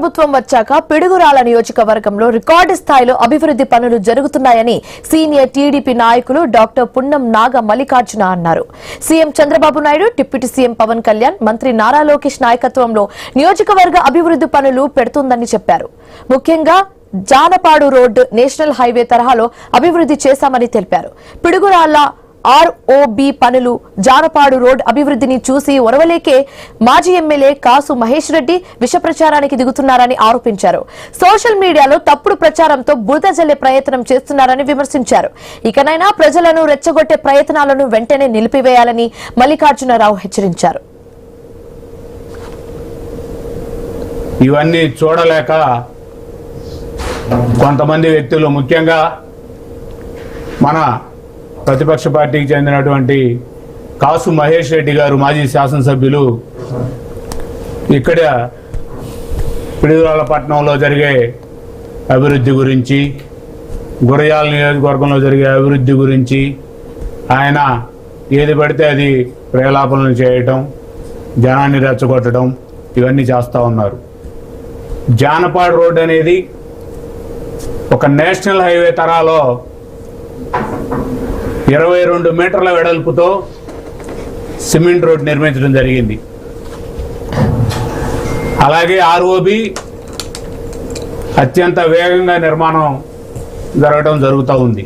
ప్రభుత్వం వచ్చాక పిడుగురాళ్ల నియోజకవర్గంలో రికార్డు స్థాయిలో అభివృద్ధి పనులు జరుగుతున్నాయని సీనియర్ టీడీపీ నాయకులు డాక్టర్ పున్నం నాగ మల్లికార్జున అన్నారు. CM Chandrababu Naidu, deputy CM Pawan Kalyan, మంత్రి నారా లోకేష్ నాయకత్వంలో నియోజకవర్గ అభివృద్ధి పనులు పెడుతుందని చెప్పారు. ముఖ్యంగా జానపాడు రోడ్డు నేషనల్ హైవే తరహాలో అభివృద్ధి చేశామని తెలిపారు. పిడుగురాళ్ల ఆర్ఓబి పనులు, జానపాడు రోడ్ అభివృద్ధిని చూసి ఒరవలేకే మాజీ ఎమ్మెల్యే కాసు మహేష్ రెడ్డి విష ప్రచారానికి దిగుతున్నారని ఆరోపించారు. సోషల్ మీడియాలో తప్పుడు ప్రచారంతో బురద జల్లే ప్రయత్నం చేస్తున్నారని విమర్శించారు. ఇకనైనా ప్రజలను రెచ్చగొట్టే ప్రయత్నాలను వెంటనే నిలిపివేయాలని మల్లికార్జునరావు హెచ్చరించారు. ఇవన్నీ చూడలేక కొంతమంది వ్యక్తులు, ముఖ్యంగా మన ప్రతిపక్ష పార్టీకి చెందినటువంటి కాసు మహేష్ రెడ్డి గారు, మాజీ శాసనసభ్యులు, ఇక్కడ పిడుగురాళ్ల పట్టణంలో జరిగే అభివృద్ధి గురించి, గురజాల నియోజకవర్గంలో జరిగే అభివృద్ధి గురించి ఆయన ఏది పడితే అది ప్రేలాపనలు చేయటం, జనాన్ని రెచ్చగొట్టడం, ఇవన్నీ చేస్తూ ఉన్నారు. జానపాడు రోడ్ అనేది ఒక నేషనల్ హైవే తరాలో 22 మీటర్ల వెడల్పుతో సిమెంట్ రోడ్ నిర్మించడం జరిగింది. అలాగే ఆర్ఓబి అత్యంత వేగంగా నిర్మాణం జరగడం జరుగుతూ ఉంది.